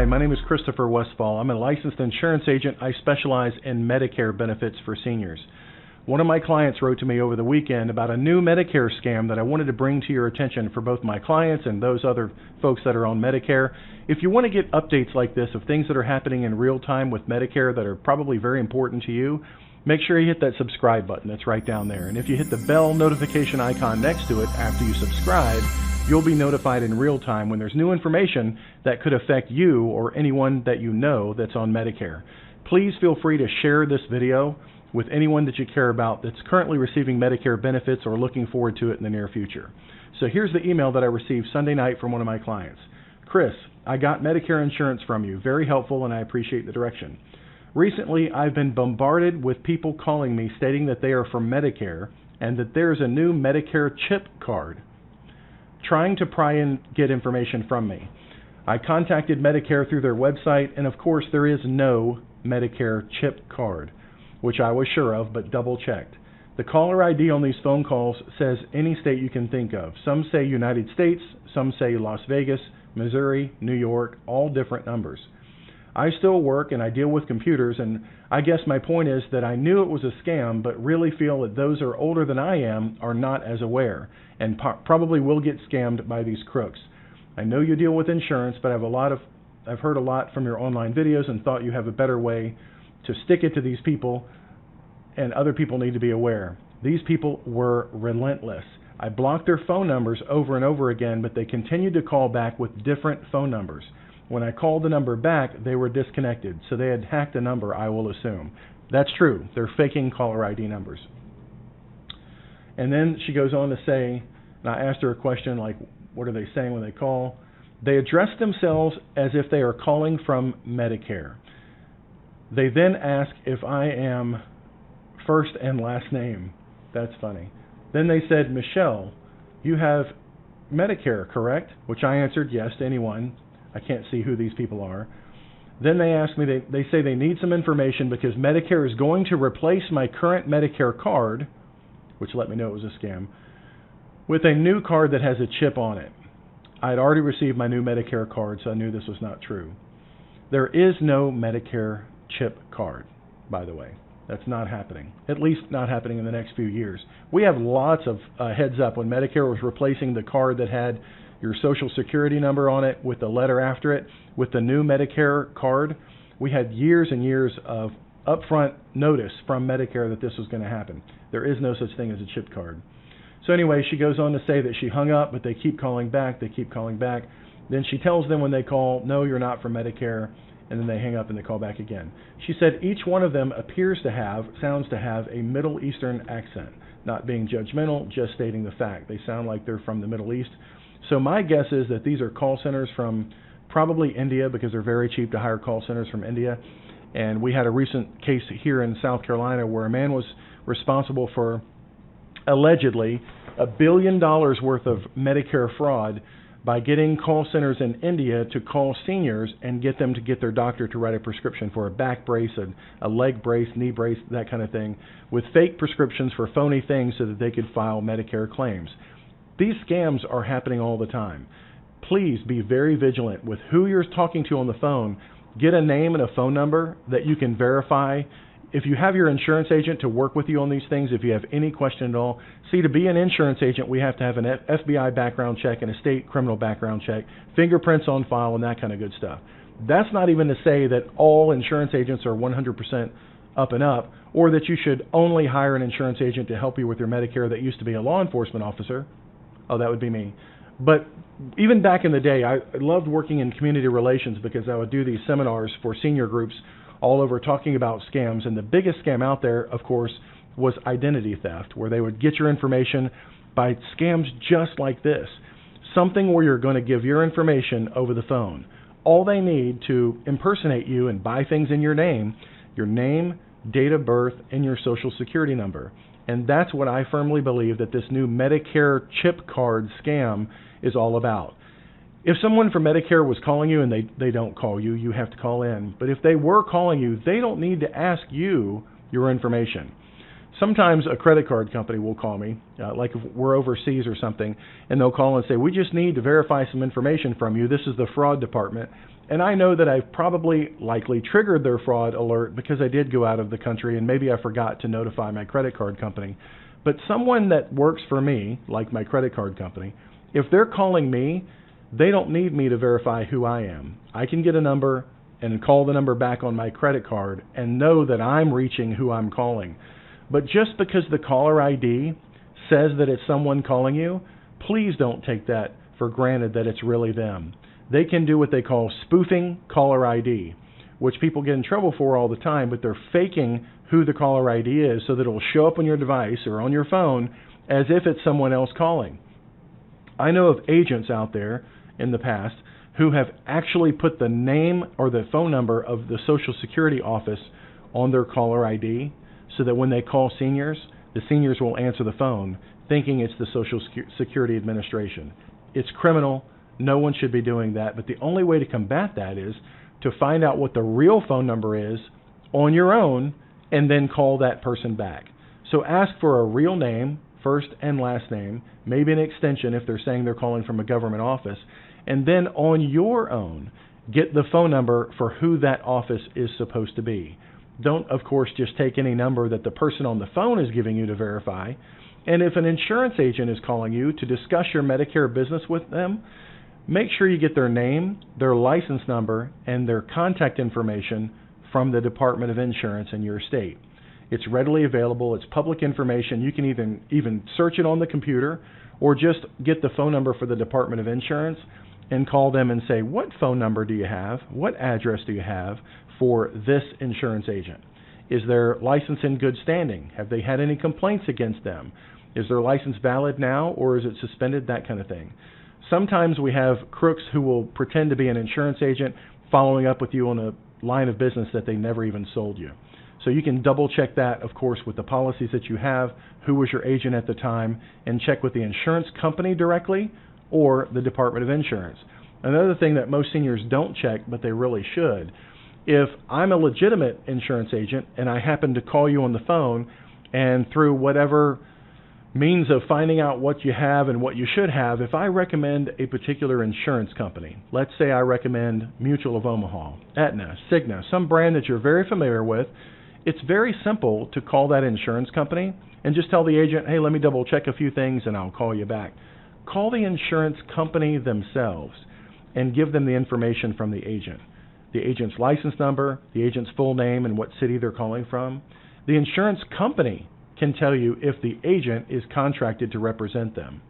Hi, my name is Christopher Westfall. I'm a licensed insurance agent. I specialize in Medicare benefits for seniors. One of my clients wrote to me over the weekend about a new Medicare scam that I wanted to bring to your attention for both my clients and those other folks that are on Medicare. If you want to get updates like this of things that are happening in real time with Medicare that are probably very important to you, make sure you hit that subscribe button that's right down there. And if you hit the bell notification icon next to it after you subscribe, you'll be notified in real time when there's new information that could affect you or anyone that you know that's on Medicare. Please feel free to share this video with anyone that you care about that's currently receiving Medicare benefits or looking forward to it in the near future. So here's the email that I received Sunday night from one of my clients. Chris, I got Medicare insurance from you. Very helpful, and I appreciate the direction. Recently, I've been bombarded with people calling me stating that they are from Medicare and that there's a new Medicare chip card, trying to pry and get information from me. I contacted Medicare through their website, and of course there is no Medicare chip card, which I was sure of, but double-checked. The caller ID on these phone calls says any state you can think of. Some say United States, some say Las Vegas, Missouri, New York, all different numbers. I still work and I deal with computers, and I guess my point is that I knew it was a scam, but really feel that those who are older than I am are not as aware and probably will get scammed by these crooks. I know you deal with insurance, but I've heard a lot from your online videos and thought you have a better way to stick it to these people, and other people need to be aware. These people were relentless. I blocked their phone numbers over and over again, but they continued to call back with different phone numbers. When I called the number back, they were disconnected, so they had hacked a number, I will assume. That's true. They're faking caller ID numbers. And then she goes on to say, and I asked her a question like, what are they saying when they call? They address themselves as if they are calling from Medicare. They then ask if I am first and last name. That's funny. Then they said, Michelle, you have Medicare, correct? Which I answered yes to anyone. I can't see who these people are. Then they asked me, they say they need some information because Medicare is going to replace my current Medicare card, which let me know it was a scam, with a new card that has a chip on it. I had already received my new Medicare card, so I knew this was not true. There is no Medicare chip card, by the way. That's not happening, at least not happening in the next few years. We have lots of heads up when Medicare was replacing the card that had your Social Security number on it with the letter after it. With the new Medicare card, we had years and years of upfront notice from Medicare that this was going to happen. There is no such thing as a chip card. So anyway, she goes on to say that she hung up, but they keep calling back, they keep calling back. Then she tells them when they call, no, you're not from Medicare, and then they hang up and they call back again. She said each one of them sounds to have a Middle Eastern accent, not being judgmental, just stating the fact. They sound like they're from the Middle East. So my guess is that these are call centers from probably India, because they're very cheap to hire call centers from India. And we had a recent case here in South Carolina where a man was responsible for allegedly $1 billion worth of Medicare fraud by getting call centers in India to call seniors and get them to get their doctor to write a prescription for a back brace, a leg brace, knee brace, that kind of thing, with fake prescriptions for phony things so that they could file Medicare claims. These scams are happening all the time. Please be very vigilant with who you're talking to on the phone. Get a name and a phone number that you can verify. If you have your insurance agent to work with you on these things, if you have any question at all, see, to be an insurance agent, we have to have an FBI background check and a state criminal background check, fingerprints on file, and that kind of good stuff. That's not even to say that all insurance agents are 100% up and up, or that you should only hire an insurance agent to help you with your Medicare that used to be a law enforcement officer. Oh, that would be me. But even back in the day, I loved working in community relations because I would do these seminars for senior groups all over talking about scams. And the biggest scam out there, of course, was identity theft, where they would get your information by scams just like this. Something where you're going to give your information over the phone. All they need to impersonate you and buy things in your name, date of birth, and your Social Security number. And that's what I firmly believe that this new Medicare chip card scam is all about. If someone from Medicare was calling you and they don't call you, you have to call in. But if they were calling you, they don't need to ask you your information. Sometimes a credit card company will call me, like if we're overseas or something, and they'll call and say, we just need to verify some information from you. This is the fraud department. And I know that I've probably likely triggered their fraud alert because I did go out of the country and maybe I forgot to notify my credit card company. But someone that works for me, like my credit card company, if they're calling me, they don't need me to verify who I am. I can get a number and call the number back on my credit card and know that I'm reaching who I'm calling. But just because the caller ID says that it's someone calling you, please don't take that for granted that it's really them. They can do what they call spoofing caller ID, which people get in trouble for all the time, but they're faking who the caller ID is so that it will show up on your device or on your phone as if it's someone else calling. I know of agents out there in the past who have actually put the name or the phone number of the Social Security office on their caller ID so that when they call seniors, the seniors will answer the phone thinking it's the Social Security Administration. It's criminal. No one should be doing that, but the only way to combat that is to find out what the real phone number is on your own and then call that person back. So ask for a real name, first and last name, maybe an extension if they're saying they're calling from a government office, and then on your own, get the phone number for who that office is supposed to be. Don't, of course, just take any number that the person on the phone is giving you to verify. And if an insurance agent is calling you to discuss your Medicare business with them, make sure you get their name, their license number, and their contact information from the Department of Insurance in your state. It's readily available. It's public information. You can even search it on the computer or just get the phone number for the Department of Insurance and call them and say, what phone number do you have? What address do you have for this insurance agent? Is their license in good standing? Have they had any complaints against them? Is their license valid now or is it suspended? That kind of thing. Sometimes we have crooks who will pretend to be an insurance agent following up with you on a line of business that they never even sold you. So you can double check that, of course, with the policies that you have, who was your agent at the time, and check with the insurance company directly or the Department of Insurance. Another thing that most seniors don't check, but they really should, if I'm a legitimate insurance agent and I happen to call you on the phone and through whatever means of finding out what you have and what you should have, if I recommend a particular insurance company, let's say I recommend Mutual of Omaha, Aetna, Cigna, some brand that you're very familiar with, it's very simple to call that insurance company and just tell the agent, hey, let me double check a few things and I'll call you back. Call the insurance company themselves and give them the information from the agent. The agent's license number, the agent's full name, and what city they're calling from. The insurance company can tell you if the agent is contracted to represent them.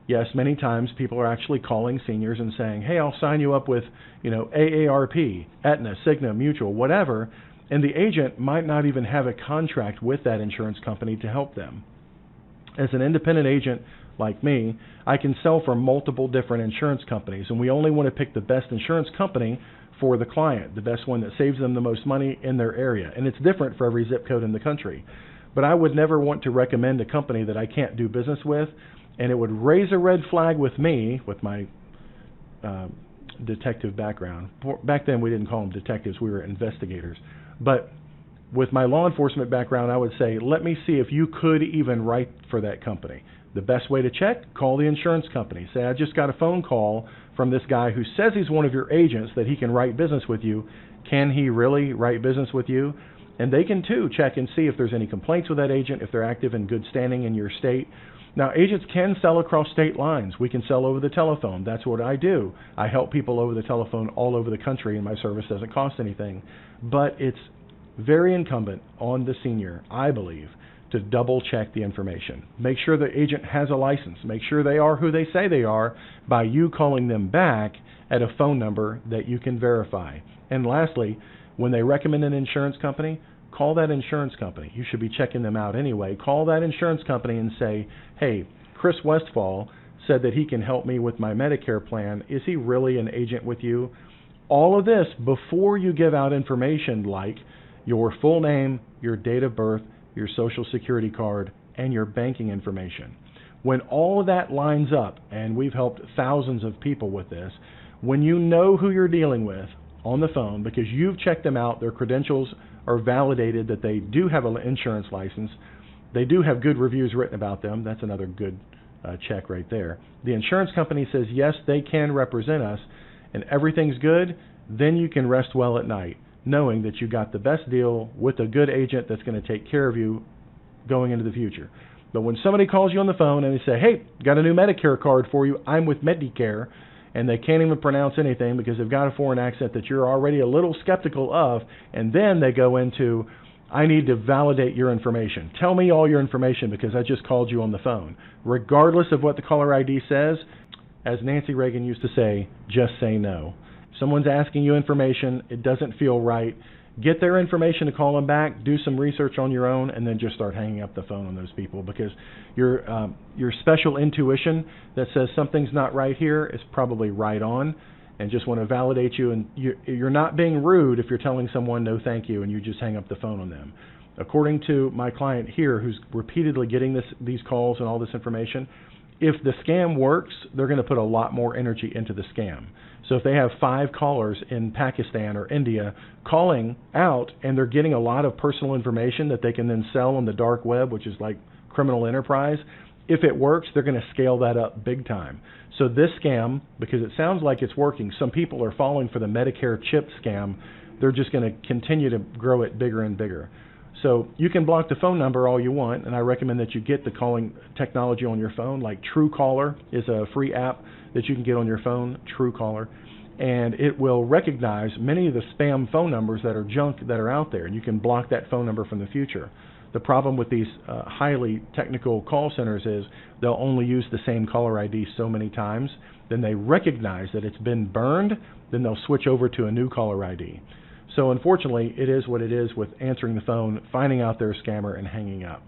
Yes, many times people are actually calling seniors and saying, hey, I'll sign you up with, AARP, Aetna, Cigna, Mutual, whatever, and the agent might not even have a contract with that insurance company to help them. As an independent agent like me, I can sell for multiple different insurance companies, and we only want to pick the best insurance company for the client, the best one that saves them the most money in their area, and it's different for every zip code in the country. But I would never want to recommend a company that I can't do business with, and it would raise a red flag with me, with my detective background. Back then we didn't call them detectives, we were investigators. But with my law enforcement background, I would say, let me see if you could even write for that company. The best way to check, call the insurance company. Say, I just got a phone call from this guy who says he's one of your agents that he can write business with you. Can he really write business with you? And they can, too, check and see if there's any complaints with that agent, if they're active in good standing in your state. Now, agents can sell across state lines. We can sell over the telephone. That's what I do. I help people over the telephone all over the country, and my service doesn't cost anything. But it's very incumbent on the senior, I believe, to double-check the information. Make sure the agent has a license. Make sure they are who they say they are by you calling them back at a phone number that you can verify. And lastly, when they recommend an insurance company, call that insurance company. You should be checking them out anyway. Call that insurance company and say, hey, Chris Westfall said that he can help me with my Medicare plan. Is he really an agent with you? All of this before you give out information like your full name, your date of birth, your Social Security card, and your banking information. When all of that lines up, and we've helped thousands of people with this, when you know who you're dealing with on the phone because you've checked them out, their credentials are validated that they do have an insurance license, they do have good reviews written about them, that's another good check right there. The insurance company says, yes, they can represent us, and everything's good, then you can rest well at night, knowing that you got the best deal with a good agent that's going to take care of you going into the future. But when somebody calls you on the phone and they say, hey, got a new Medicare card for you, I'm with Medicare, and they can't even pronounce anything because they've got a foreign accent that you're already a little skeptical of, and then they go into, I need to validate your information. Tell me all your information because I just called you on the phone. Regardless of what the caller ID says, as Nancy Reagan used to say, just say no. If someone's asking you information, it doesn't feel right, get their information to call them back, do some research on your own, and then just start hanging up the phone on those people, because your special intuition that says something's not right here is probably right on, and just want to validate you. And you're not being rude if you're telling someone no thank you and you just hang up the phone on them. According to my client here, who's repeatedly getting these calls and all this information, if the scam works, they're going to put a lot more energy into the scam. So if they have 5 callers in Pakistan or India calling out and they're getting a lot of personal information that they can then sell on the dark web, which is like criminal enterprise, if it works, they're going to scale that up big time. So this scam, because it sounds like it's working, some people are falling for the Medicare chip scam. They're just going to continue to grow it bigger and bigger. So you can block the phone number all you want, and I recommend that you get the calling technology on your phone. Like Truecaller is a free app that you can get on your phone, Truecaller, and it will recognize many of the spam phone numbers that are junk that are out there, and you can block that phone number from the future. The problem with these highly technical call centers is they'll only use the same caller ID so many times, then they recognize that it's been burned, then they'll switch over to a new caller ID. So unfortunately, it is what it is with answering the phone, finding out they're a scammer, and hanging up.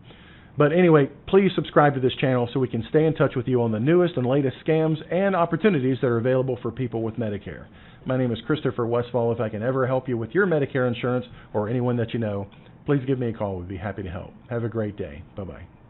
But anyway, please subscribe to this channel so we can stay in touch with you on the newest and latest scams and opportunities that are available for people with Medicare. My name is Christopher Westfall. If I can ever help you with your Medicare insurance or anyone that you know, please give me a call. We'd be happy to help. Have a great day. Bye-bye.